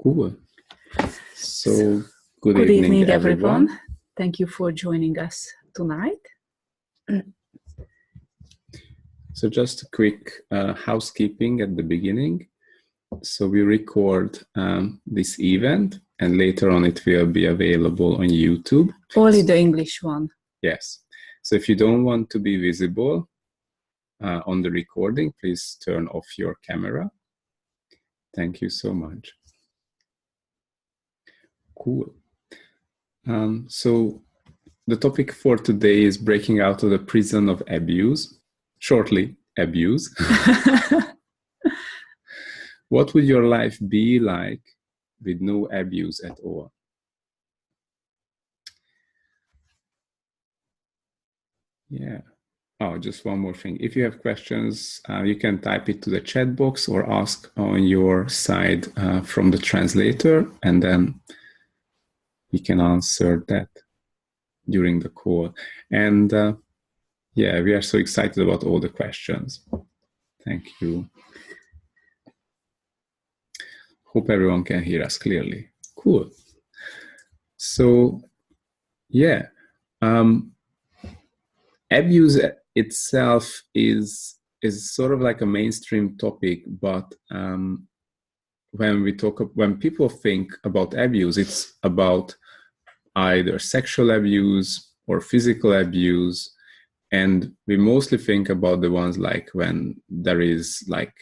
Cool. So, good Good evening, evening, everyone. Thank you for joining us tonight. So just a quick housekeeping at the beginning. So we record this event and later on it will be available on YouTube. Only the English one. Yes. So if you don't want to be visible on the recording, please turn off your camera. Thank you so much. Cool. So the topic for today is breaking out of the prison of abuse. Shortly, abuse. What would your life be like with no abuse at all? Yeah. Oh, just one more thing. If you have questions, you can type it to the chat box or ask on your side from the translator, and then we can answer that during the call. And yeah, we are so excited about all the questions. Thank you. Hope everyone can hear us clearly. Cool. So, yeah, abuse itself is sort of like a mainstream topic, but when people think about abuse, it's about either sexual abuse or physical abuse, and we mostly think about the ones like when there is like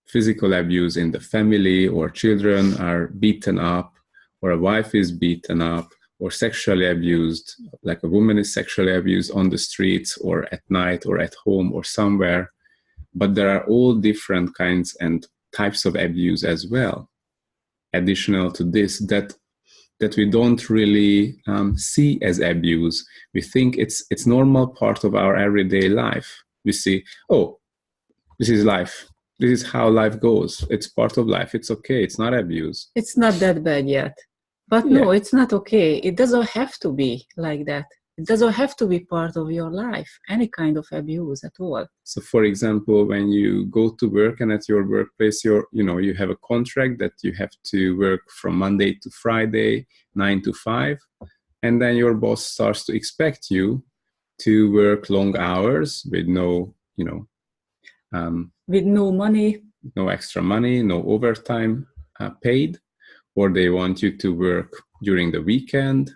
physical abuse in the family, or children are beaten up, or a wife is beaten up, or sexually abused, like a woman is sexually abused on the streets or at night or at home or somewhere. But there are all different kinds and types of abuse as well, additional to this, that we don't really see as abuse. We think it's normal part of our everyday life. We see, oh, this is life. This is how life goes. It's part of life. It's okay. It's not abuse. It's not that bad yet. But Yeah. no, it's not okay. It doesn't have to be like that. It doesn't have to be part of your life, any kind of abuse at all. So for example, when you go to work and at your workplace, you have a contract that you have to work from Monday to Friday, 9 to 5. And then your boss starts to expect you to work long hours with no, with no money. No extra money, no overtime paid, or they want you to work during the weekend.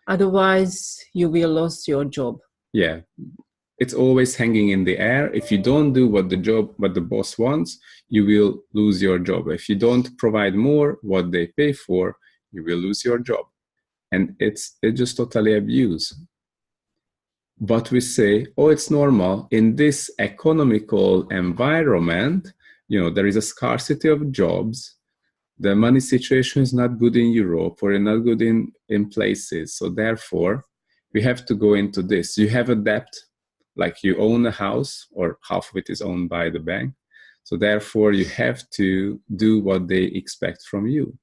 Otherwise, you will lose your job. Yeah, it's always hanging in the air. If you don't do what the boss wants, you will lose your job. If you don't provide more what they pay for, you will lose your job. And it's just totally abuse. But we say, oh, it's normal. In this economical environment, there is a scarcity of jobs. The money situation is not good in Europe or not good in places. So therefore, we have to go into this. You have a debt, like you own a house or half of it is owned by the bank. So therefore, you have to do what they expect from you.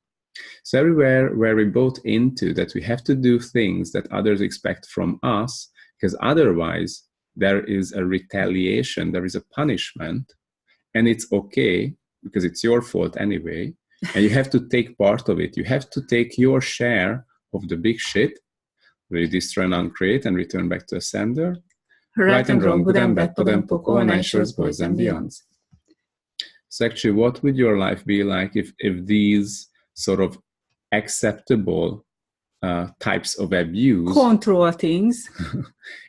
So everywhere where we bought into that we have to do things that others expect from us, because otherwise there is a retaliation, there is a punishment, and it's okay because it's your fault anyway. And you have to take part of it. You have to take your share of the big shit, where you destroy and uncreate and return back to the sender. Right and wrong, good and bad, podempok, all nations, boys and beyonds. So actually, what would your life be like if these sort of acceptable types of abuse, control things,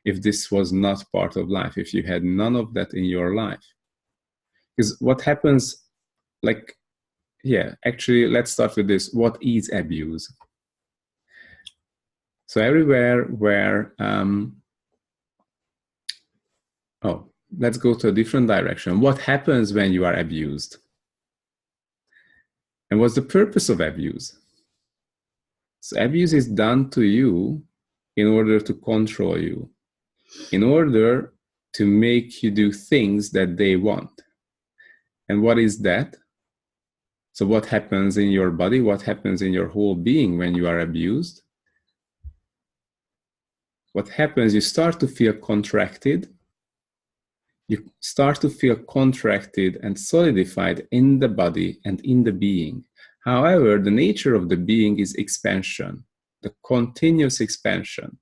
if this was not part of life, if you had none of that in your life? Because what happens, actually, let's start with this. What is abuse? So everywhere where, let's go to a different direction. What happens when you are abused? And what's the purpose of abuse? So abuse is done to you in order to control you, in order to make you do things that they want. And what is that? So what happens in your body? What happens in your whole being when you are abused? What happens? You start to feel contracted. You start to feel contracted and solidified in the body and in the being. However, the nature of the being is expansion, the continuous expansion.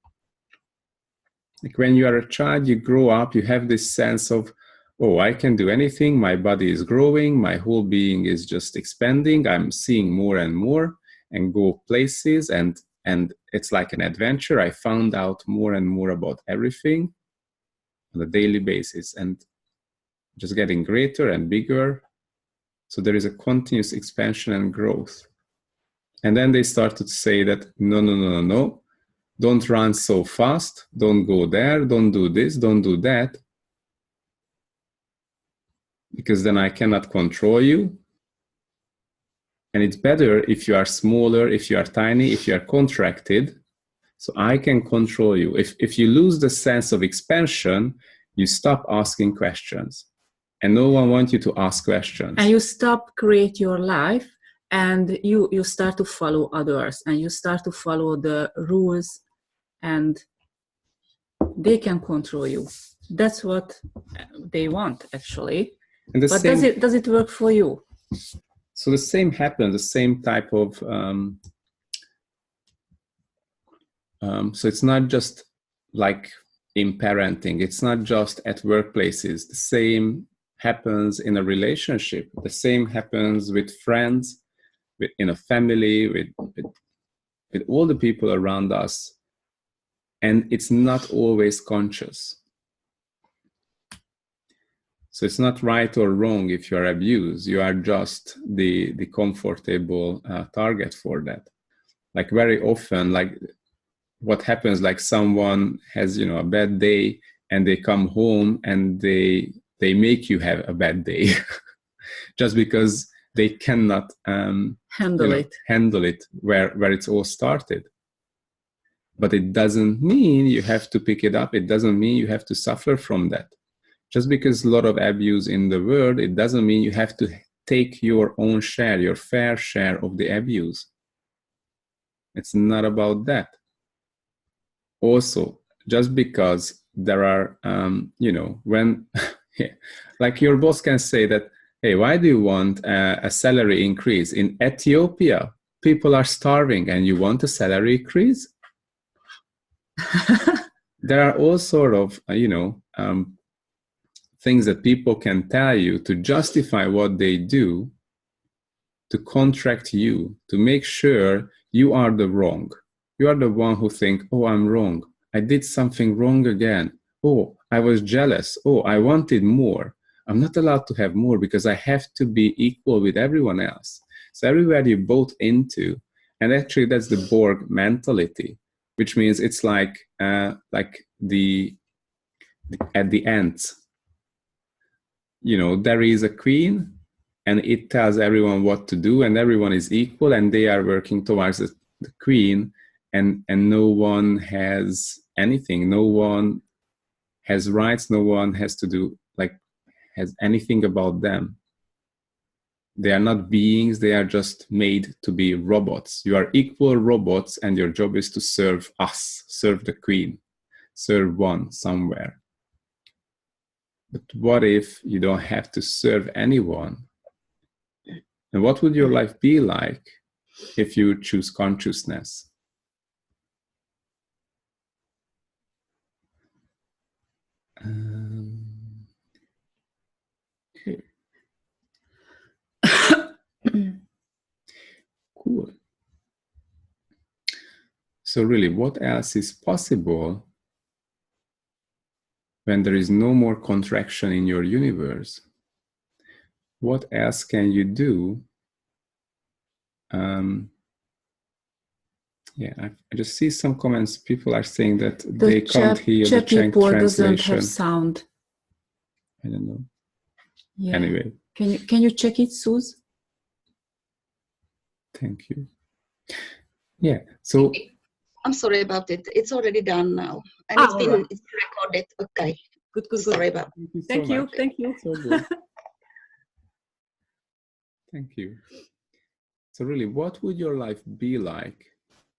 Like when you are a child, you grow up, you have this sense of, oh, I can do anything, my body is growing, my whole being is just expanding, I'm seeing more and more and go places, and it's like an adventure. I found out more and more about everything on a daily basis and just getting greater and bigger. So there is a continuous expansion and growth. And then they started to say that, no, don't run so fast, don't go there, don't do this, don't do that, because then I cannot control you. And it's better if you are smaller, if you are tiny, if you are contracted, so I can control you. If you lose the sense of expansion, you stop asking questions. And no one wants you to ask questions. And you stop create your life, and you start to follow others, and you start to follow the rules, and they can control you. That's what they want, actually. But does it work for you? So the same happens, the same type of so it's not just like in parenting, it's not just at workplaces. The same happens in a relationship. The same happens with friends, in a family, with all the people around us. And it's not always conscious. So it's not right or wrong if you are abused. You are just the comfortable target for that. Like very often, like what happens, like someone has, a bad day and they come home and they make you have a bad day just because they cannot handle it where it's all started. But it doesn't mean you have to pick it up. It doesn't mean you have to suffer from that. Just because a lot of abuse in the world, it doesn't mean you have to take your own share, your fair share of the abuse. It's not about that. Also, just because there are, when, like your boss can say that, hey, why do you want a salary increase? In Ethiopia, people are starving and you want a salary increase? There are all sort of, things that people can tell you to justify what they do, to contract you, to make sure you are the wrong. You are the one who think, oh, I'm wrong. I did something wrong again. Oh, I was jealous. Oh, I wanted more. I'm not allowed to have more because I have to be equal with everyone else. So everywhere you both into, and actually that's the Borg mentality, which means it's like at the end, there is a queen and it tells everyone what to do and everyone is equal and they are working towards the queen, and no one has anything, no one has rights, no one has to do, has anything about them. They are not beings, they are just made to be robots. You are equal robots and your job is to serve us, serve the queen, serve one somewhere. But what if you don't have to serve anyone? And what would your life be like if you choose consciousness? Okay. Cool. So really, what else is possible when there is no more contraction in your universe? What else can you do? I just see some comments. People are saying that they can't hear the translation. Doesn't have sound. I don't know. Yeah. Anyway. Can you check it, Suze? Thank you. Yeah. So I'm sorry about it. It's already done now, and it's been recorded. Okay. Good. Sorry about it. Thank you. So good. Thank you. So really, what would your life be like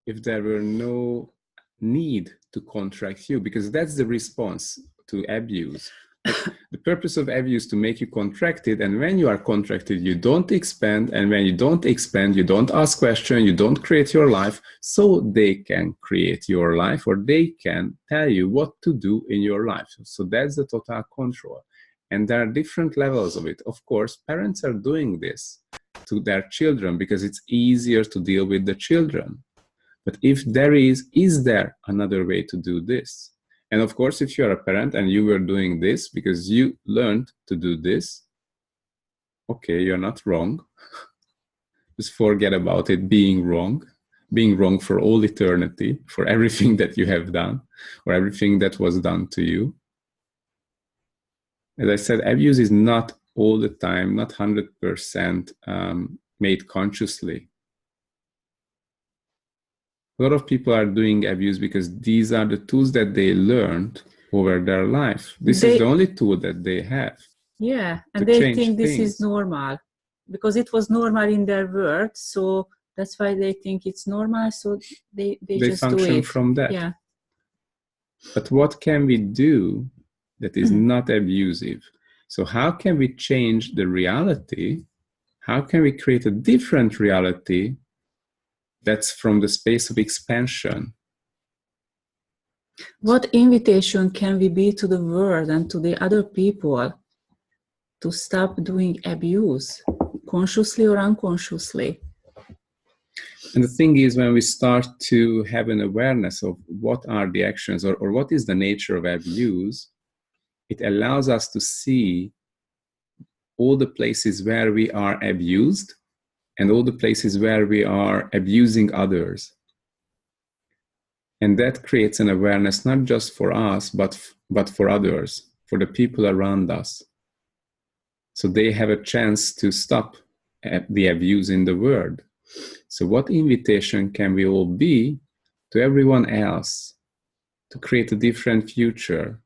if there were no need to contract you? Because that's the response to abuse. The purpose of abuse is to make you contracted, and when you are contracted, you don't expand, and when you don't expand, you don't ask questions, you don't create your life, so they can create your life, or they can tell you what to do in your life. So that's the total control. And there are different levels of it. Of course, parents are doing this to their children because it's easier to deal with the children. But if there is there another way to do this? And of course, if you're a parent and you were doing this because you learned to do this, okay, you're not wrong. Just forget about it being wrong for all eternity, for everything that you have done or everything that was done to you. As I said, abuse is not all the time, not 100% made consciously. A lot of people are doing abuse because these are the tools that they learned over their life. This is the only tool that they have. Yeah, and they think this is normal because it was normal in their world. So that's why they think it's normal. So they just function do it from that. Yeah. But what can we do that is not abusive? So how can we change the reality? How can we create a different reality that's from the space of expansion? What invitation can we be to the world and to the other people to stop doing abuse, consciously or unconsciously? And the thing is, when we start to have an awareness of what are the actions or what is the nature of abuse, it allows us to see all the places where we are abused and all the places where we are abusing others. And that creates an awareness not just for us, but for others, for the people around us. So they have a chance to stop the abuse in the world. So what invitation can we all be to everyone else to create a different future?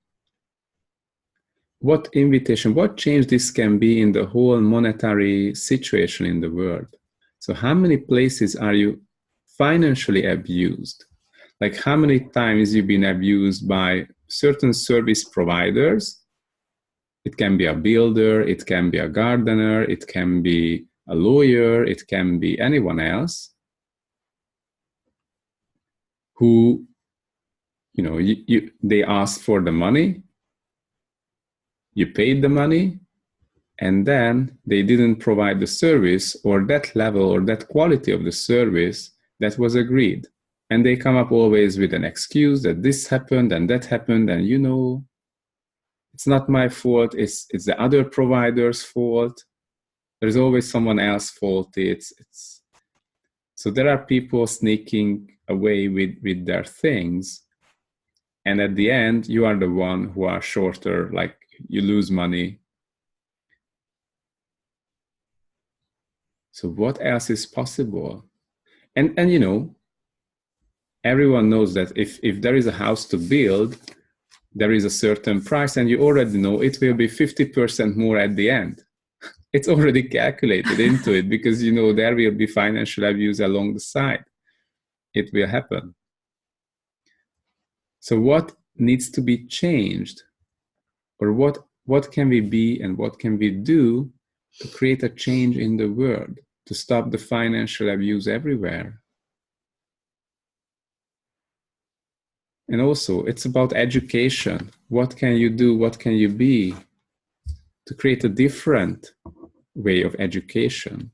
What invitation, what change this can be in the whole monetary situation in the world? So how many places are you financially abused? Like how many times you've been abused by certain service providers? It can be a builder, it can be a gardener, it can be a lawyer, it can be anyone else who, they ask for the money, you paid the money, and then they didn't provide the service or that level or that quality of the service that was agreed. And they come up always with an excuse that this happened and that happened, and it's not my fault, it's the other provider's fault. There's always someone else's fault. So there are people sneaking away with their things, and at the end you are the one who are shorter, like you lose money. So what else is possible? And everyone knows that if there is a house to build, there is a certain price, and you already know it will be 50% more at the end. It's already calculated into it because there will be financial abuse along the side. It will happen. So what needs to be changed, or what can we be and what can we do to create a change in the world, to stop the financial abuse everywhere? And also, it's about education. What can you do? What can you be to create a different way of education?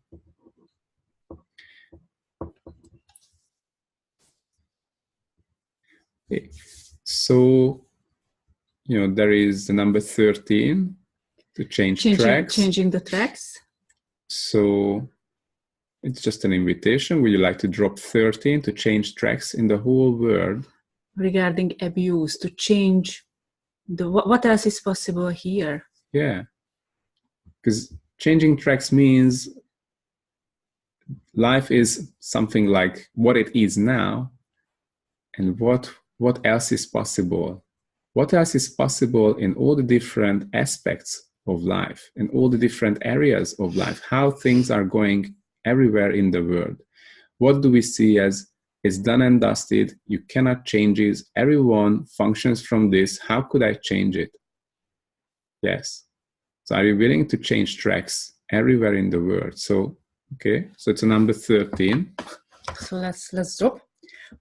Okay. So, there is the number 13 to change tracks. Changing the tracks. So it's just an invitation. Would you like to drop 13 to change tracks in the whole world? Regarding abuse, to change what else is possible here? Yeah. Because changing tracks means life is something like what it is now, and what else is possible. What else is possible in all the different aspects of life, in all the different areas of life, how things are going everywhere in the world. What do we see as is done and dusted? You cannot change it. Everyone functions from this. How could I change it? Yes. So are you willing to change tracks everywhere in the world? So, okay, so it's a number 13. So let's drop.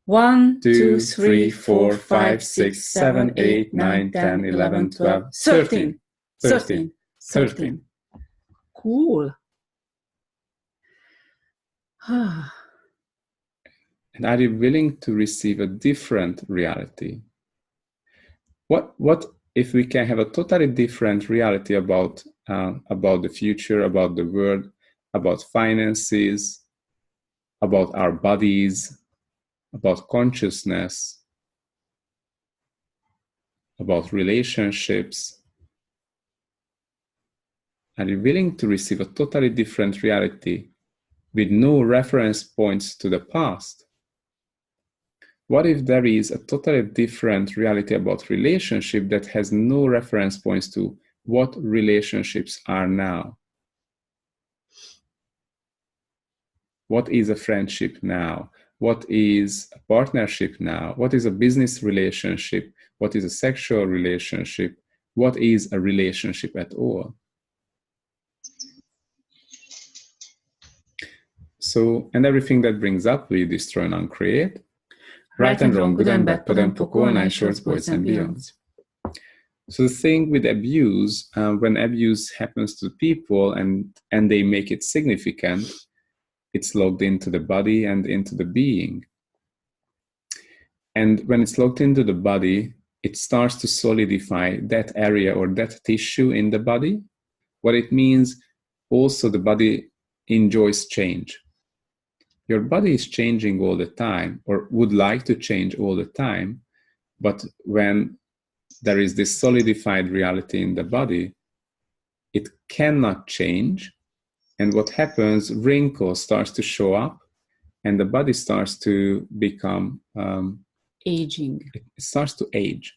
1, 2, 3, 4, 5, 6, 7, 8, 9, 10, 11, 12, 13. 13. 13. Cool. And are you willing to receive a different reality? What if we can have a totally different reality about the future, about the world, about finances, about our bodies, about consciousness, about relationships? Are you willing to receive a totally different reality with no reference points to the past? What if there is a totally different reality about relationship that has no reference points to what relationships are now? What is a friendship now? What is a partnership now? What is a business relationship? What is a sexual relationship? What is a relationship at all? So, and everything that brings up, we destroy and uncreate. Right and wrong, good and bad, podem, poko, nine shorts, boys and beyonds. So the thing with abuse, when abuse happens to people and they make it significant, it's logged into the body and into the being. And when it's logged into the body, it starts to solidify that area or that tissue in the body. What it means, also the body enjoys change. Your body is changing all the time, or would like to change all the time. But when there is this solidified reality in the body, it cannot change. And what happens, wrinkles starts to show up and the body starts to become aging. It starts to age.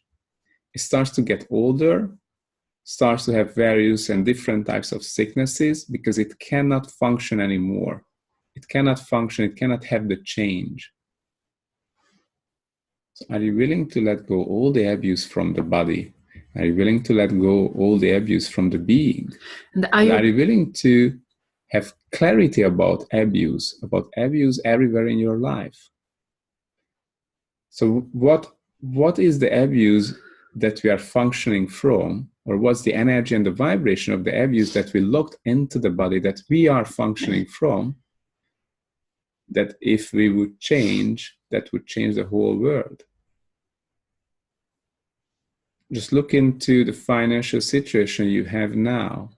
It starts to get older, starts to have various and different types of sicknesses because it cannot function anymore. It cannot function, it cannot have the change. So are you willing to let go all the abuse from the body? Are you willing to let go all the abuse from the being? And are you willing to have clarity about abuse everywhere in your life? So what is the abuse that we are functioning from, or what's the energy and the vibration of the abuse that we locked into the body that we are functioning from, that if we would change, that would change the whole world? Just look into the financial situation you have now.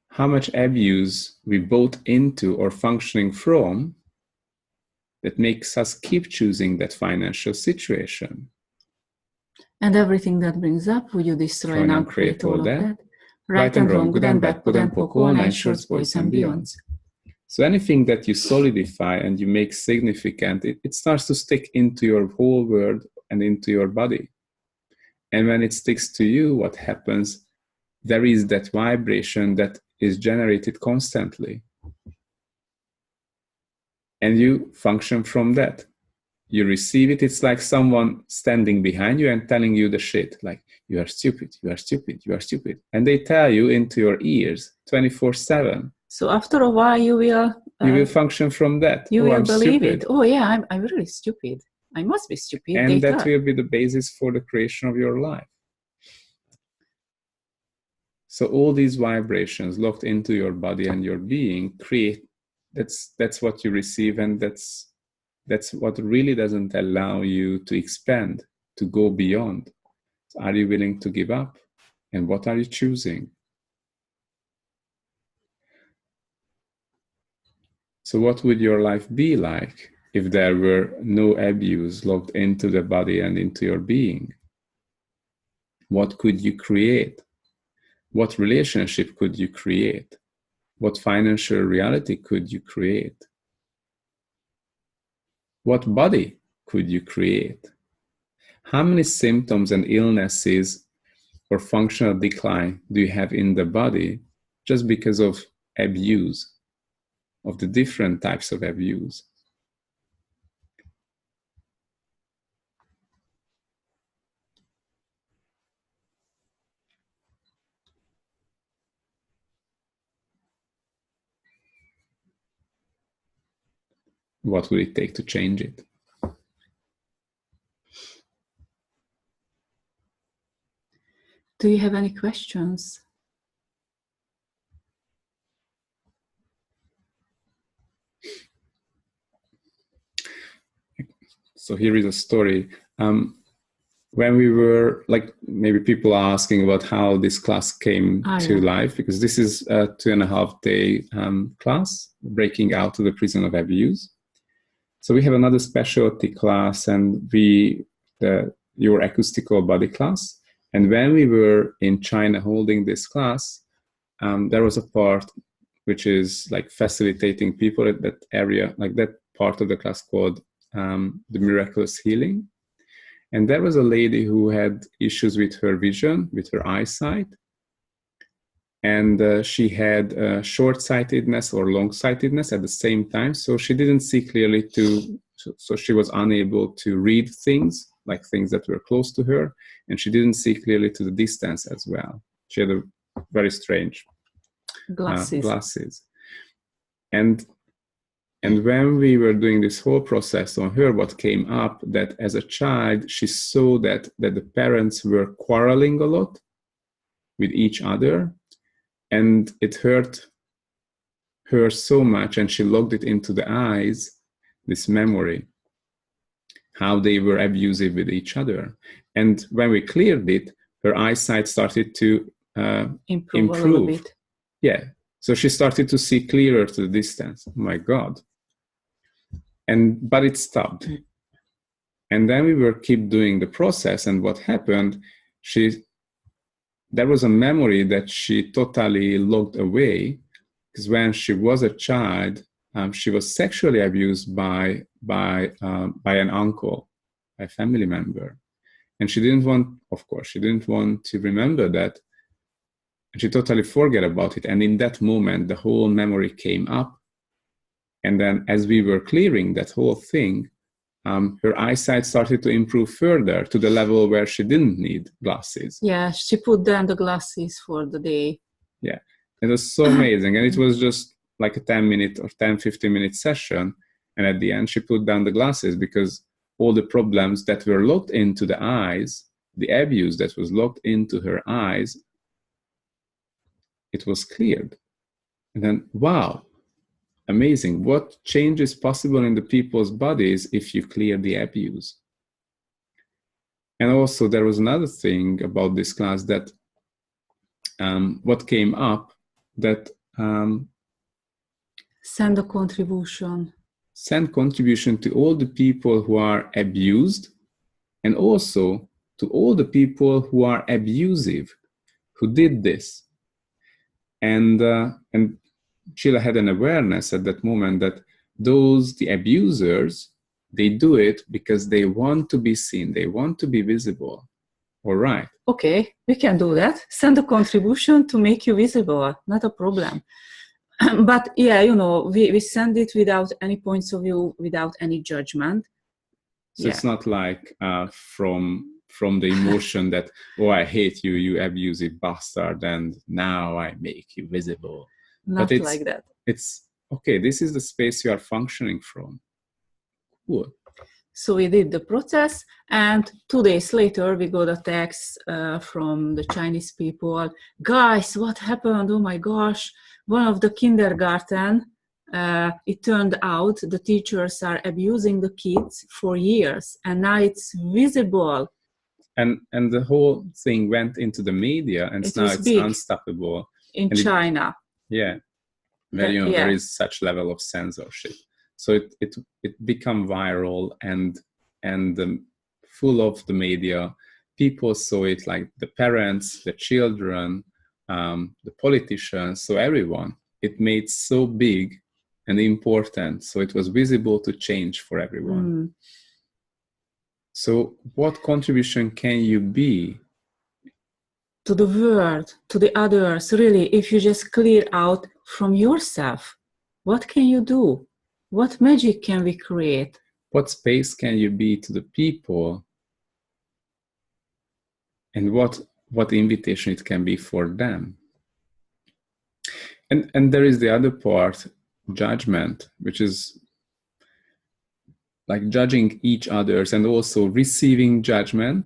How much abuse we bought into or functioning from that makes us keep choosing that financial situation. And everything that brings up, will you destroy and uncreate all of that? Right and wrong, good and bad, podem, poko, nine shorts, boys and beyonds. So anything that you solidify and you make significant, it starts to stick into your whole world and into your body. And when it sticks to you, what happens? There is that vibration that is generated constantly. And you function from that. You receive it. It's like someone standing behind you and telling you the shit, like, you are stupid, you are stupid, you are stupid. And they tell you into your ears 24/7. So after a while, you will function from that. You will believe it. Oh yeah, I'm really stupid. I must be stupid. And that will be the basis for the creation of your life. So all these vibrations locked into your body and your being create, that's what you receive, and that's what really doesn't allow you to expand, to go beyond. So are you willing to give up? And what are you choosing? So what would your life be like if there were no abuse locked into the body and into your being? What could you create? What relationship could you create? What financial reality could you create? What body could you create? How many symptoms and illnesses or functional decline do you have in the body just because of abuse, of the different types of abuse? what will it take to change it? Do you have any questions? So here is a story. When we were, like, maybe people are asking about how this class came to life, because this is a 2.5-day class, Breaking Out of the Prison of Abuse. So we have another specialty class, and your acoustical body class. And when we were in China holding this class, there was a part which is like facilitating people at that area, like that part of the class called the miraculous healing. And there was a lady who had issues with her vision, with her eyesight. And she had short-sightedness or long-sightedness at the same time. So she didn't see clearly so she was unable to read things, like things that were close to her. And she didn't see clearly to the distance as well. She had a very strange glasses. And when we were doing this whole process on her, what came up that as a child, she saw that the parents were quarreling a lot with each other, and it hurt her so much, and she logged it into the eyes, this memory, how they were abusive with each other. And when we cleared it, her eyesight started to improve. A little bit. Yeah. So she started to see clearer to the distance. Oh my God. But it stopped. And then we were keep doing the process, and what happened, there was a memory that she totally locked away, because when she was a child, she was sexually abused by an uncle, a family member. And she didn't want to remember that. And she totally forgot about it. And in that moment, the whole memory came up. And then as we were clearing that whole thing, her eyesight started to improve further to the level where she didn't need glasses. Yeah, she put down the glasses for the day. Yeah, it was so amazing. And it was just like a 10-minute or 15-minute session. And at the end, she put down the glasses because all the problems that were locked into the eyes, the abuse that was locked into her eyes, it was cleared. And then, wow. Amazing. What change is possible in the people's bodies if you clear the abuse? And also there was another thing about this class that what came up that send a contribution. Send contribution to all the people who are abused, and also to all the people who are abusive, who did this. And Sheila had an awareness at that moment that the abusers, they do it because they want to be seen, they want to be visible. All right. Okay, we can do that. Send a contribution to make you visible, not a problem. But yeah, we send it without any points of view, without any judgment. So It's not like from the emotion that, oh, I hate you, you abusive bastard, and now I make you visible. Not like that. It's, okay, this is the space you are functioning from. Cool. So we did the process, and 2 days later, we got a text from the Chinese people. Guys, what happened? Oh my gosh. One of the kindergarten, it turned out the teachers are abusing the kids for years, and now it's visible. And the whole thing went into the media, and now it's unstoppable. In China. There is such level of censorship. So it became viral and full of the media. People saw it, like the parents, the children, the politicians, so everyone. It made so big and important. So it was visible to change for everyone. So what contribution can you be? To the world, to the others, really, if you just clear out from yourself, what can you do? What magic can we create? What space can you be to the people? And what invitation it can be for them? And there is the other part, judgment, which is like judging each others, and also receiving judgment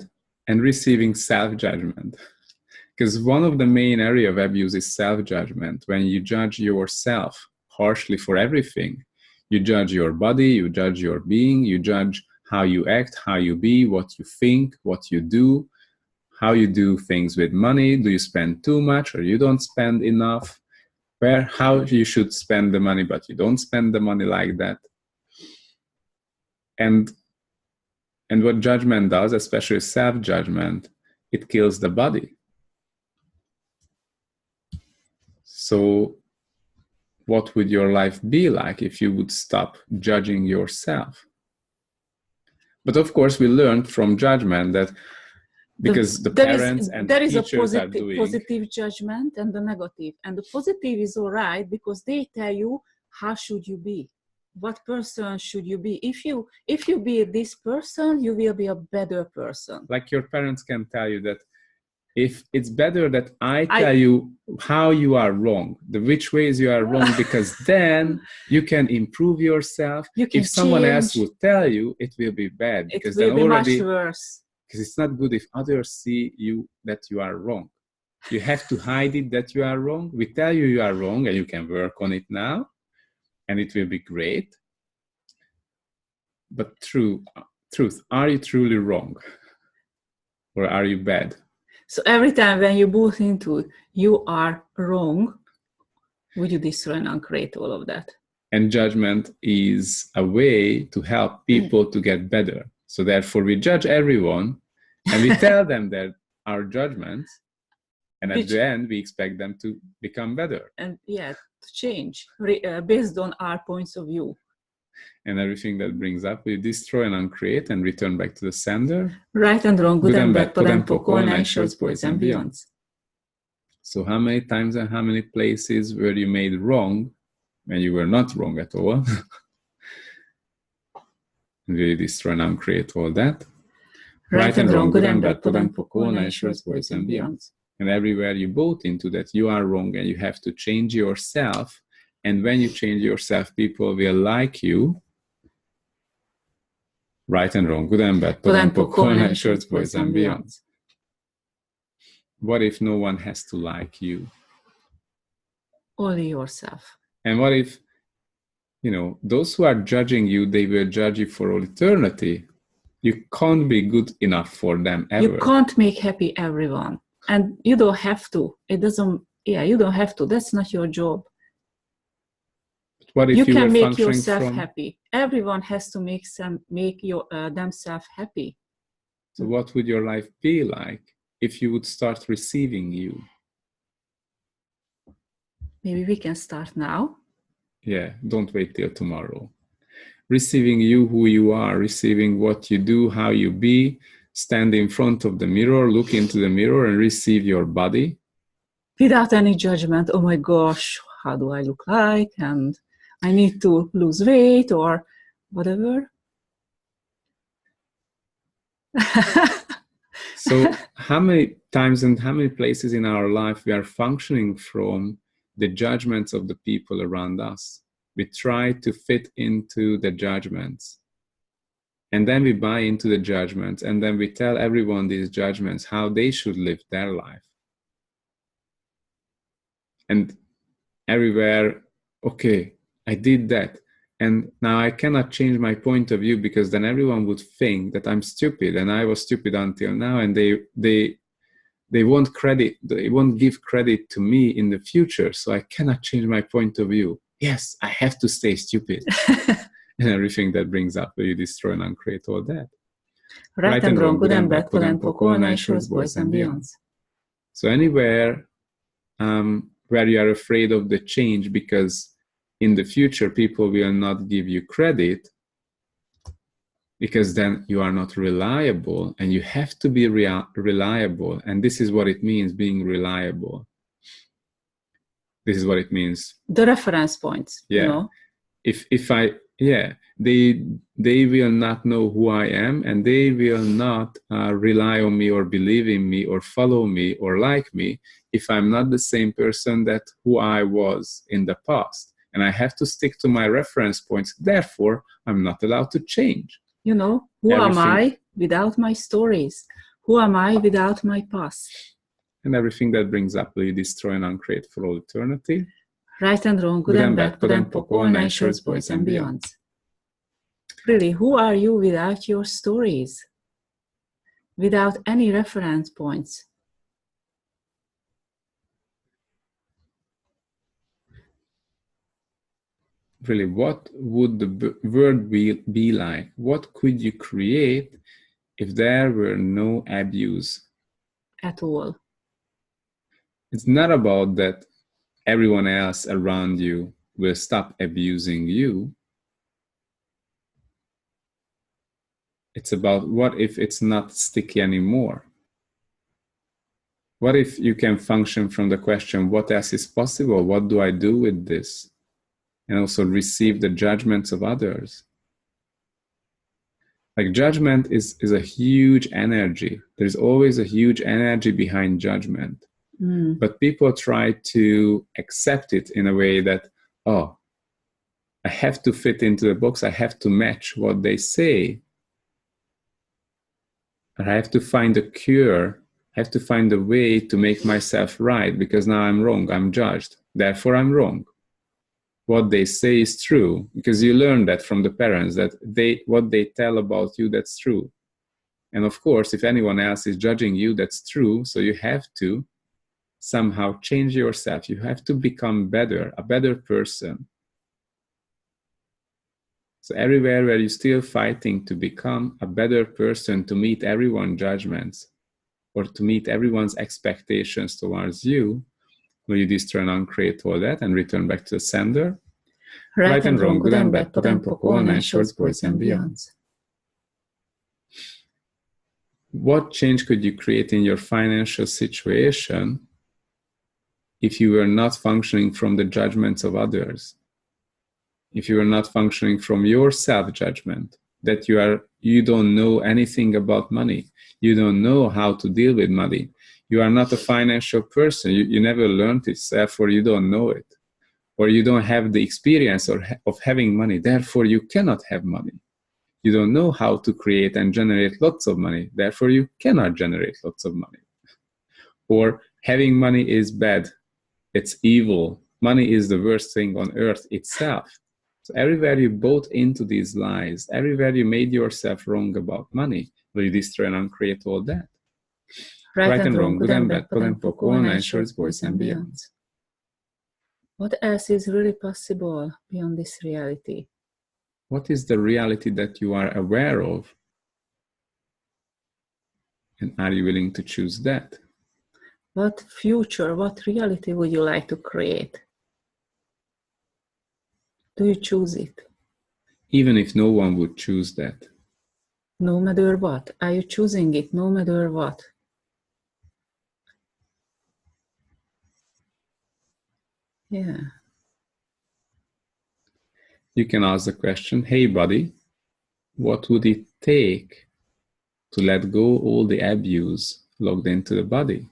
and receiving self-judgment. Because one of the main area of abuse is self-judgment. When you judge yourself harshly for everything, you judge your body, you judge your being, you judge how you act, how you be, what you think, what you do, how you do things with money. Do you spend too much or you don't spend enough? How you should spend the money, but you don't spend the money like that. And what judgment does, especially self-judgment, it kills the body. So what would your life be like if you would stop judging yourself? But of course, we learned from judgment that because the parents and the teachers are doing... positive judgment and the negative. And the positive is all right because they tell you how should you be. What person should you be? If you be this person, you will be a better person. Like your parents can tell you that if it's better that I tell you how you are wrong, which ways you are wrong, because then you can improve yourself. If someone else would tell you, it will be bad. Because it will be much worse. Because it's not good if others see you that you are wrong. You have to hide it that you are wrong. We tell you you are wrong and you can work on it now and it will be great. But truth, are you truly wrong? Or are you bad? So every time when you both into you are wrong, would you destroy and uncreate all of that? And judgment is a way to help people to get better. So therefore we judge everyone and we tell them that our judgments, and at the end we expect them to become better. And to change based on our points of view. And everything that brings up, we destroy and uncreate and return back to the sender. Right and wrong, good and bad, pod and poko, nations, boys and beyonds. So how many times and how many places were you made wrong when you were not wrong at all? And we destroy and uncreate all that. Right and wrong, good and bad, pod and poko, nations, boys and beyonds. And everywhere you bought into that, you are wrong and you have to change yourself. And when you change yourself, people will like you. Right and wrong, good and bad, pod and poko, nations, boys and beyonds. What if no one has to like you? Only yourself. And what if, those who are judging you, they will judge you for all eternity. You can't be good enough for them ever. You can't make happy everyone. And you don't have to. You don't have to. That's not your job. What if you can make yourself happy. Everyone has to make themselves happy. So what would your life be like if you would start receiving you? Maybe we can start now. Yeah, don't wait till tomorrow. Receiving you, who you are, receiving what you do, how you be, stand in front of the mirror, look into the mirror and receive your body. Without any judgment. Oh my gosh, how do I look like? And I need to lose weight or whatever. So how many times and how many places in our life we are functioning from the judgments of the people around us? We try to fit into the judgments. And then we buy into the judgments. And then we tell everyone these judgments, how they should live their life. And everywhere, okay, I did that. And now I cannot change my point of view because then everyone would think that I'm stupid and I was stupid until now. And they won't give credit to me in the future. So I cannot change my point of view. Yes, I have to stay stupid. And everything that brings up, you destroy and uncreate all that. Right and wrong, good and bad, pod and poko, nations, boys and beyonds. So anywhere where you are afraid of the change because in the future people will not give you credit, because then you are not reliable, and you have to be reliable. And this is what it means, being reliable. This is what it means. The reference points. Yeah. They will not know who I am, and they will not rely on me or believe in me or follow me or like me if I'm not the same person that who I was in the past. and I have to stick to my reference points. Therefore, I'm not allowed to change. You know, who am I without my stories? Who am I without my past? And everything that brings up, will you destroy and uncreate for all eternity? Right and wrong, good and bad, Podenpok, all nine shorts, boys and beyonds. Really, who are you without your stories? Without any reference points? Really, what would the world be like? What could you create if there were no abuse? At all. It's not about that everyone else around you will stop abusing you. It's about what if it's not sticky anymore? What if you can function from the question, what else is possible? What do I do with this? And also receive the judgments of others. Like judgment is a huge energy. There's always a huge energy behind judgment. But people try to accept it in a way that, oh, I have to fit into the box. I have to match what they say. Or I have to find a cure. I have to find a way to make myself right because now I'm wrong. I'm judged. Therefore, I'm wrong. What they say is true because you learn that from the parents that what they tell about you, that's true. And of course, if anyone else is judging you, that's true. So you have to somehow change yourself. You have to become better, a better person. So everywhere where you're still fighting to become a better person, to meet everyone's judgments, or to meet everyone's expectations towards you, will you destroy and uncreate all that and return back to the sender? Right and wrong, good and bad, Podenpok, all nine shorts, boys and beyonds. What change could you create in your financial situation if you were not functioning from the judgments of others? If you are not functioning from your self-judgment, that you don't know anything about money, you don't know how to deal with money, you are not a financial person, you never learned it, therefore you don't know it, or you don't have the experience of having money, therefore you cannot have money. You don't know how to create and generate lots of money, therefore you cannot generate lots of money. Or having money is bad, it's evil, money is the worst thing on earth itself. So everywhere you bought into these lies, everywhere you made yourself wrong about money, will you destroy and uncreate all that? Right and wrong, good and bad, Podenpok, all nine shorts, boys and beyonds. What else is really possible beyond this reality? What is the reality that you are aware of? And are you willing to choose that? What future, what reality would you like to create? Do you choose it? Even if no one would choose that. No matter what? Are you choosing it no matter what? Yeah. You can ask the question, hey buddy, what would it take to let go all the abuse logged into the body?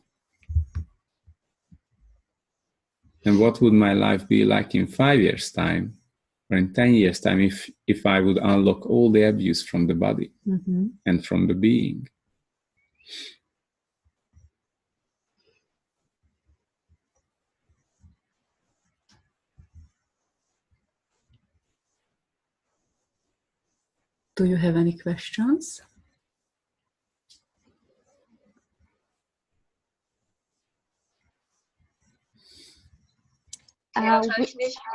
And what would my life be like in 5 years' time or in 10 years' time if I would unlock all the abuse from the body and from the being? Do you have any questions?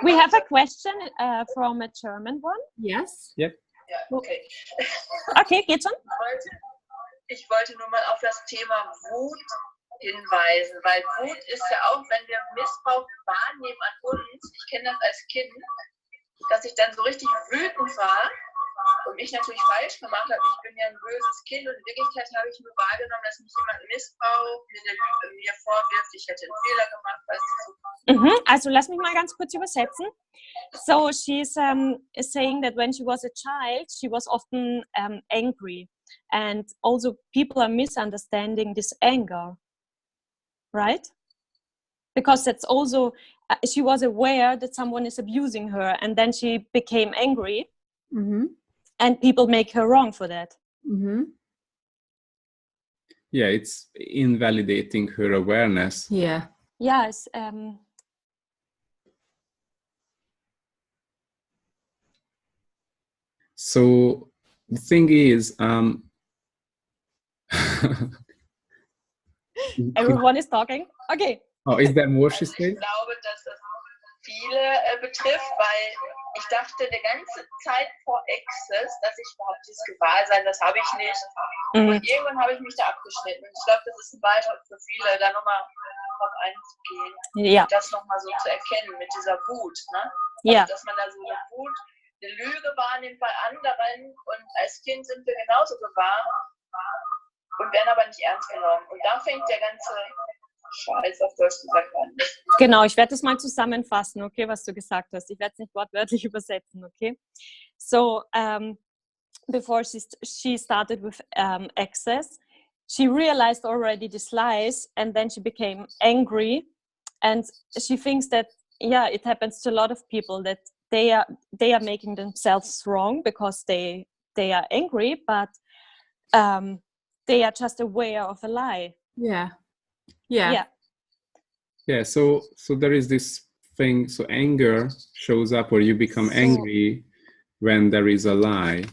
We have a question from a German one. Yes. Yep. Ja, okay. Okay, geht's on? Ich wollte nur mal auf das Thema Wut hinweisen, weil Wut ist ja auch, wenn wir Missbrauch wahrnehmen an uns, ich kenne das als Kind, dass ich dann so richtig wütend war und mich natürlich falsch gemacht habe. Ich bin ja ein böses Kind und in Wirklichkeit habe ich nur wahrgenommen, dass mich jemand missbraucht, mir vorwirft, ich hätte einen Fehler gemacht. Weißt du? Also lass mich mal ganz kurz übersetzen. So she's saying that when she was a child, she was often angry, and also people are misunderstanding this anger, right? Because that's also she was aware that someone is abusing her, and then she became angry, and people make her wrong for that. Yeah, it's invalidating her awareness. Yeah. Yes. So the thing is, Everyone is talking. Okay. oh, is there more she Also said? ich glaube, dass das viele betrifft, weil ich dachte die ganze Zeit vor Access, dass ich überhaupt dieses Gewahrsein, das habe ich nicht. Und irgendwann habe ich mich da abgeschnitten. Und ich glaube, das ist ein Beispiel für viele, da nochmal drauf einzugehen. Ja. Und das nochmal so zu erkennen mit dieser Wut. Ne? Ja. Also, dass man da so eine Wut, eine Lüge wahrnimmt bei anderen. Und als Kind sind wir genauso gewahr und werden aber nicht ernst genommen. Und da fängt der ganze Scheiß auf Deutsch gesagt an. Genau, ich werde das mal zusammenfassen, okay, was du gesagt hast. Ich werde es nicht wortwörtlich übersetzen, okay? So, before she started with Access, she realized already these lies, and then she became angry, and she thinks that, yeah, it happens to a lot of people, that they are making themselves wrong because they are angry, but they are just aware of a lie. Yeah. Yeah. Yeah, so there is this thing, so anger shows up, or you become angry when there is a lie.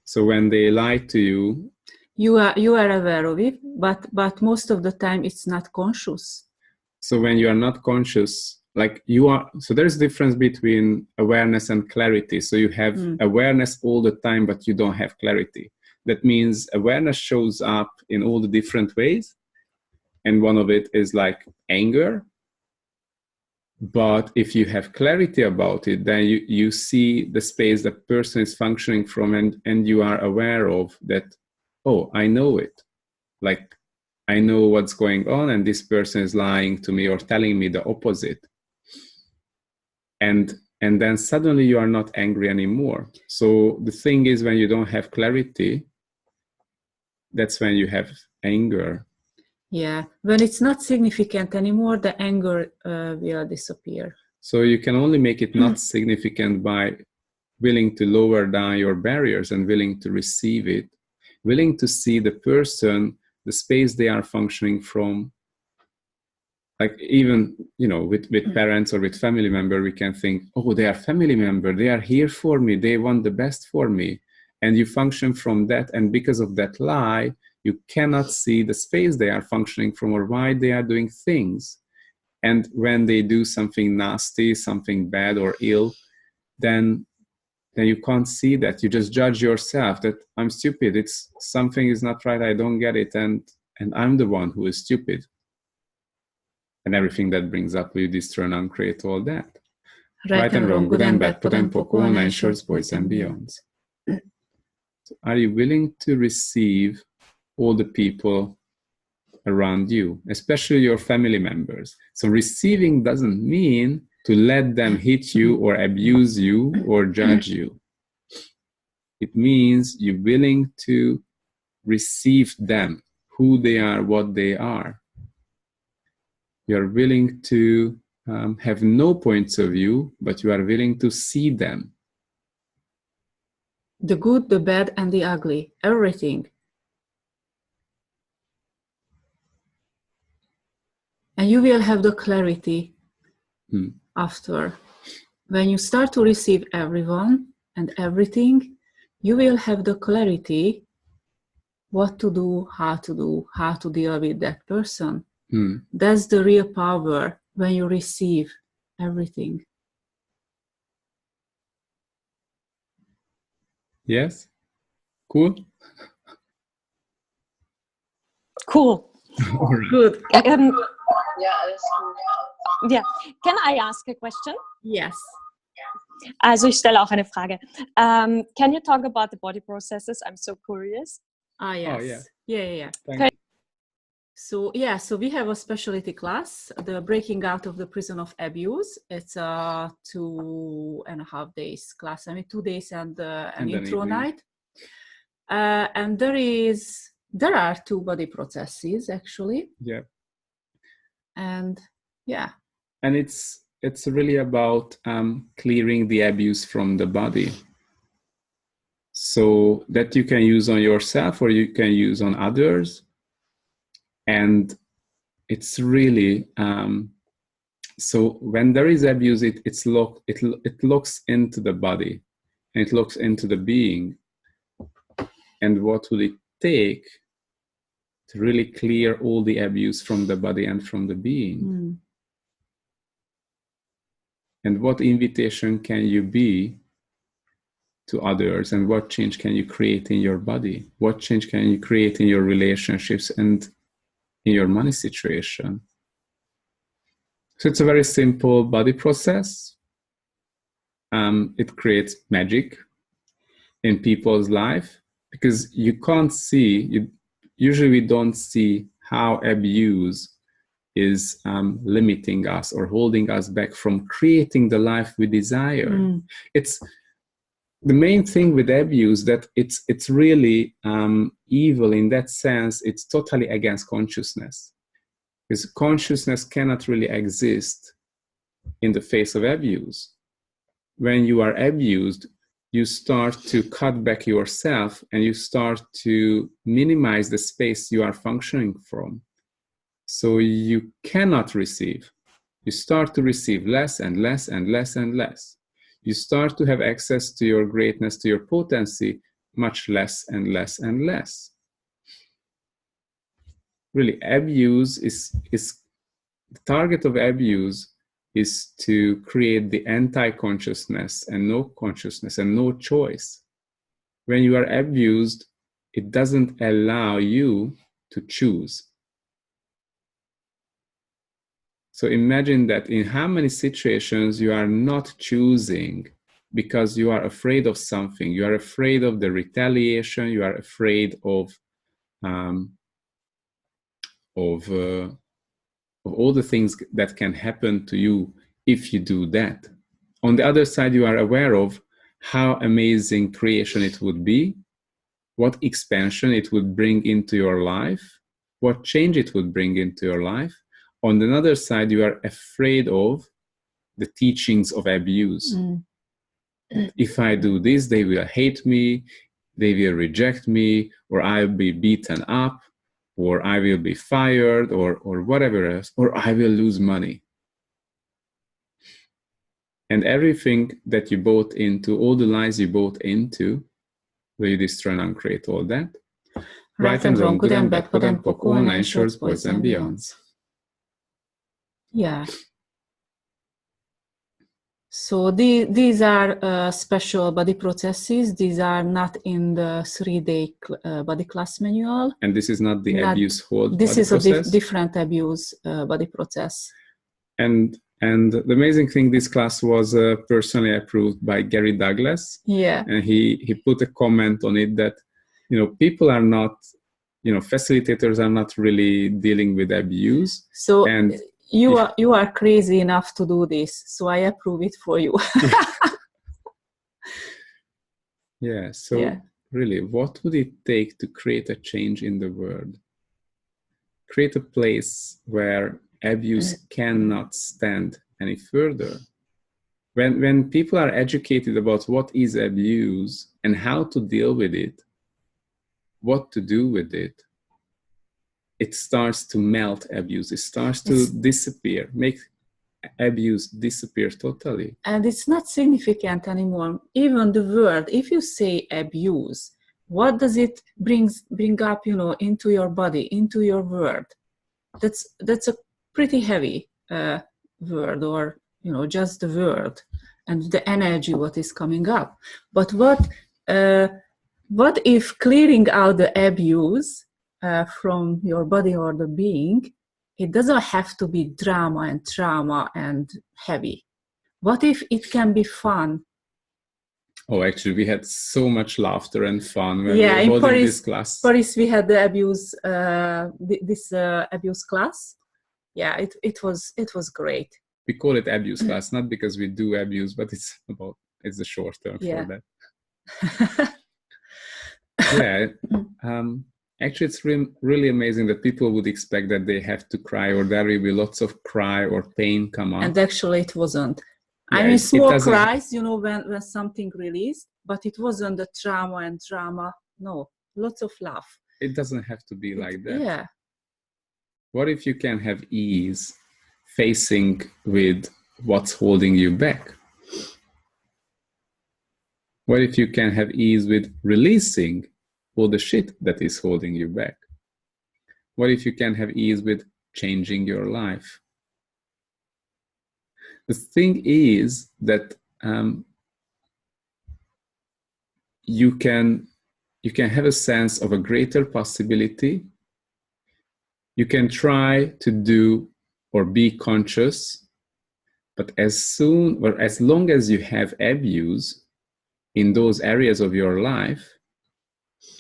So when they lie to you, you are aware of it, but most of the time it's not conscious. So when you are not conscious, like you are, so there's a difference between awareness and clarity. So you have awareness all the time, but you don't have clarity. That means awareness shows up in all the different ways. And one of it is like anger. But if you have clarity about it, then you see the space the person is functioning from, and you are aware of that, oh, I know it. Like, I know what's going on, and this person is lying to me or telling me the opposite. And then suddenly you are not angry anymore. So the thing is, when you don't have clarity, that's when you have anger. Yeah, when it's not significant anymore, the anger will disappear. So you can only make it not significant by willing to lower down your barriers and willing to receive it, willing to see the person, the space they are functioning from. Like even, with parents or with family member, we can think, oh, they are family member, they are here for me, they want the best for me. And you function from that, and because of that lie, you cannot see the space they are functioning from or why they are doing things. And when they do something nasty, something bad or ill, then you can't see that. You just judge yourself that I'm stupid. It's something is not right. I don't get it. And I'm the one who is stupid. And everything that brings up, you destroy and uncreate all that. Right and wrong, good and bad, Potempo, online, shorts, boys and beyonds. So are you willing to receive all the people around you, especially your family members? So receiving doesn't mean to let them hit you or abuse you or judge you. It means you're willing to receive them, who they are, what they are. You're willing to have no points of view, but you are willing to see them. The good, the bad, and the ugly, everything. And you will have the clarity after. When you start to receive everyone and everything, you will have the clarity what to do, how to deal with that person. That's the real power when you receive everything. Yes? Cool? Cool. Right. Good. Ja, alles gut. Yeah. Can I ask a question? Yes. Also ich stelle auch eine Frage. Can you talk about the body processes? I'm so curious. Yes. Oh, yeah. Yeah. Thank you. So we have a specialty class, the Breaking Out of the Prison of Abuse. It's a 2.5 days class. I mean, 2 days and an intro night. And there are 2 body processes actually. Yeah. And yeah. And it's it's really about clearing the abuse from the body, so that you can use on yourself or you can use on others. And it's really so when there is abuse, it locks into the body, and it looks into the being. And what will it take to really clear all the abuse from the body and from the being? And what invitation can you be to others, and what change can you create in your body? What change can you create in your relationships and in your money situation? So it's a very simple body process. It creates magic in people's life, because you can't see, usually we don't see how abuse is limiting us or holding us back from creating the life we desire. It's the main thing with abuse, that it's really evil in that sense. It's totally against consciousness, because consciousness cannot really exist in the face of abuse. When you are abused, you start to cut back yourself, and you start to minimize the space you are functioning from. So you cannot receive. You start to receive less and less and less and less. You start to have access to your greatness, to your potency, much less and less and less. Really, abuse is the target of abuse is to create the anti-consciousness and no consciousness and no choice. When you are abused, it doesn't allow you to choose. So imagine that in how many situations you are not choosing because you are afraid of something. You are afraid of the retaliation. You are afraid of all the things that can happen to you if you do that. On the other side, you are aware of how amazing creation it would be, what expansion it would bring into your life, what change it would bring into your life. On the other side, you are afraid of the teachings of abuse. If I do this, they will hate me, they will reject me, or I'll be beaten up, or I will be fired, or whatever else, or I will lose money. And everything that you bought into, all the lies you bought into, will you destroy and uncreate all that? Right and wrong, good and bad, good and poco, nine shorts, boys and beyonds. Yeah. So these are special body processes. These are not in the 3-day body class manual. And this is not the abuse hold this body is process. A different abuse body process. And the amazing thing, this class was personally approved by Gary Douglas. Yeah. And he put a comment on it that, people are not, facilitators are not really dealing with abuse. So you are crazy enough to do this, so I approve it for you. Yeah, so really, what would it take to create a change in the world? Create a place where abuse cannot stand any further. When people are educated about what is abuse and how to deal with it, what to do with it, it starts to melt abuse. It starts to disappear, make abuse disappear totally. And it's not significant anymore. Even the word, if you say abuse, what does it bring up, into your body, into your word? That's a pretty heavy word, or, just the word and the energy, what is coming up. But what if clearing out the abuse from your body or the being, it doesn't have to be drama and trauma and heavy. What if it can be fun? Oh, actually, we had so much laughter and fun when we were holding this class. In Paris, we had the abuse, this abuse class. Yeah, it was great. We call it abuse class, not because we do abuse, but it's the short term for that. Yeah. Actually, it's really amazing that people would expect that they have to cry, or there will be lots of cry or pain come up. And actually it wasn't. Yeah, I mean, it small doesn't- cries, you know, when something released, but it wasn't the trauma and drama. No, lots of love. It doesn't have to be like that. Yeah. What if you can have ease facing with what's holding you back? What if you can have ease with releasing all the shit that is holding you back? What if you can have ease with changing your life? The thing is that you can have a sense of a greater possibility. You can try to do or be conscious, but as long as you have abuse in those areas of your life,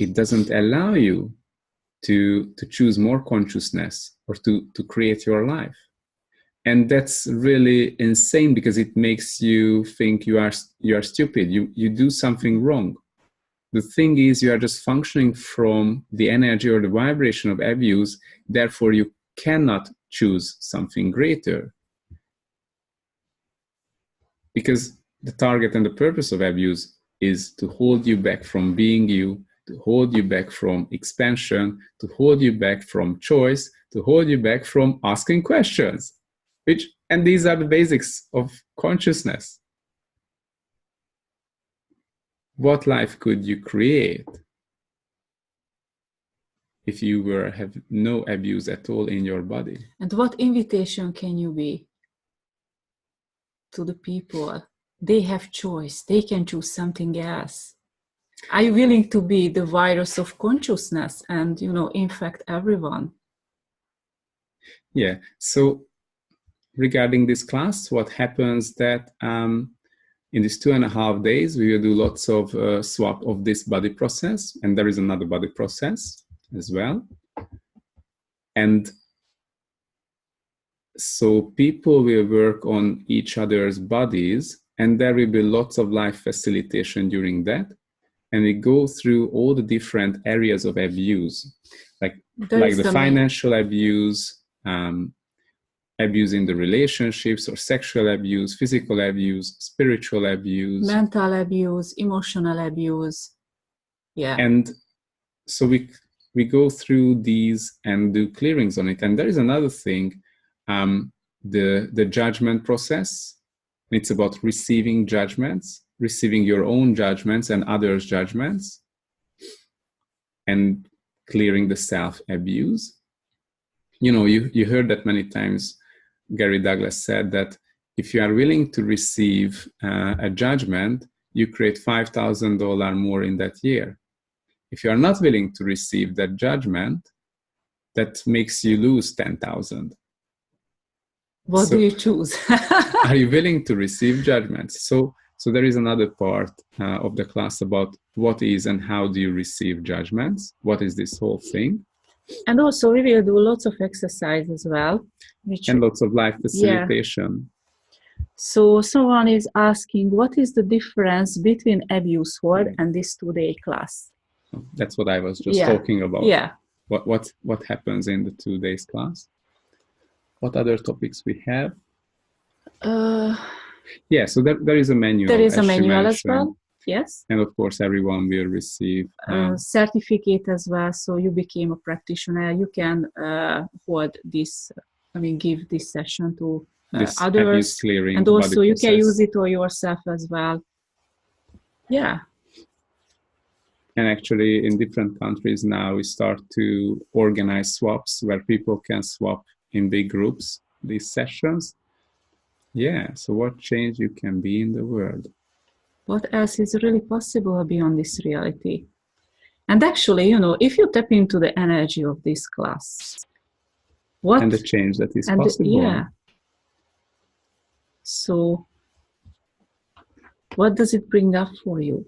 it doesn't allow you to choose more consciousness or to create your life. And that's really insane, because it makes you think you are stupid. You do something wrong. The thing is, you are just functioning from the energy or the vibration of abuse. Therefore, you cannot choose something greater. Because the target and the purpose of abuse is to hold you back from being you, to hold you back from expansion, to hold you back from choice, to hold you back from asking questions. And these are the basics of consciousness. What life could you create if you have no abuse at all in your body? And what invitation can you be to the people? They have choice. They can choose something else. Are you willing to be the virus of consciousness and, you know, infect everyone? Yeah. So regarding this class, what happens that in these 2.5 days, we will do lots of swap of this body process, and there is another body process as well. And so people will work on each other's bodies, and there will be lots of life facilitation during that. And we go through all the different areas of abuse, like the financial abuse, abuse in the relationships, or sexual abuse, physical abuse, spiritual abuse, mental abuse, emotional abuse. Yeah. And so we go through these and do clearings on it. And there is another thing, the judgment process. It's about receiving judgments, receiving your own judgments and others' judgments, and clearing the self-abuse. You know, you heard that many times. Gary Douglas said that if you are willing to receive a judgment, you create $5,000 more in that year. If you are not willing to receive that judgment, that makes you lose 10,000. What do you choose? Are you willing to receive judgments? So there is another part of the class about what is and how do you receive judgments? What is this whole thing? And also we will do lots of exercise as well. And lots of life facilitation. Yeah. So someone is asking, what is the difference between abuse hold and this 2-day class? That's what I was just talking about. Yeah. What happens in the 2 days class? What other topics we have? Yeah, so there is a manual. There is a manual as well. Yes. And of course, everyone will receive certificate as well. So you became a practitioner. You can hold this, give this session to others. And also you can use it on yourself as well. Yeah. And actually, in different countries now, we start to organize swaps where people can swap in big groups, these sessions. Yeah, so what change you can be in the world? What else is really possible beyond this reality? And actually, you know, if you tap into the energy of this class, and the change that is possible. Yeah. So, what does it bring up for you?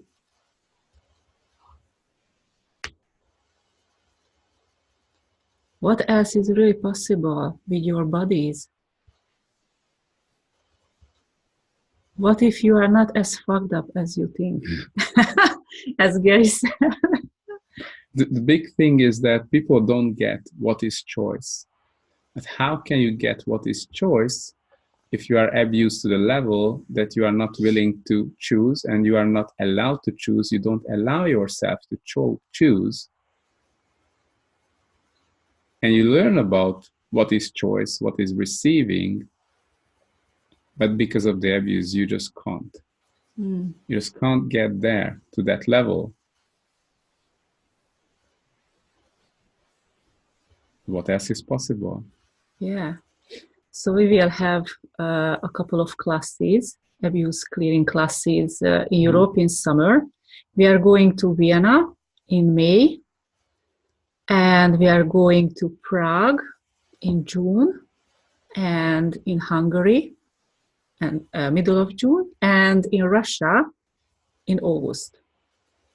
What else is really possible with your bodies? What if you are not as fucked up as you think? As Gary said. The big thing is that people don't get what is choice. But how can you get what is choice if you are abused to the level that you are not willing to choose and you are not allowed to choose? You don't allow yourself to choose. And you learn about what is choice, what is receiving, but because of the abuse, you just can't. You just can't get there to that level. What else is possible? Yeah. So we will have a couple of classes, abuse clearing classes in Europe in summer. We are going to Vienna in May, and we are going to Prague in June, and in Hungary and middle of June, and in Russia in August.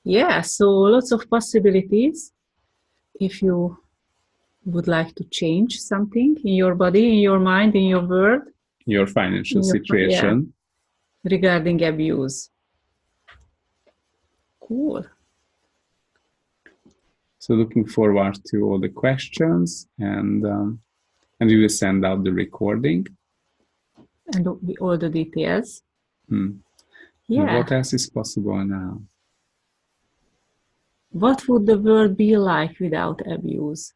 Yeah, so lots of possibilities if you would like to change something in your body, in your mind, in your world. Your financial situation. Yeah, regarding abuse. Cool. So looking forward to all the questions, and we will send out the recording. And all the details. And Yeah. what else is possible now? What would the world be like without abuse?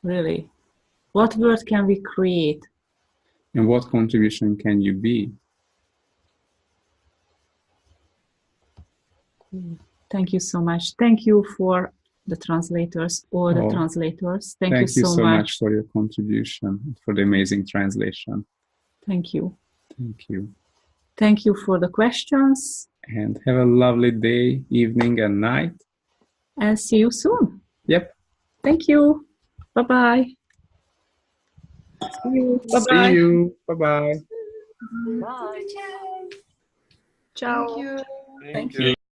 Really? What world can we create? And what contribution can you be? Thank you so much. Thank you for the translators, all the translators. Thank you so much for your contribution, for the amazing translation. Thank you. Thank you. Thank you for the questions. And have a lovely day, evening, and night. And see you soon. Yep. Thank you. Bye-bye. See you. Bye-bye. See you. Bye-bye. Bye. Ciao. Thank you. Thank you.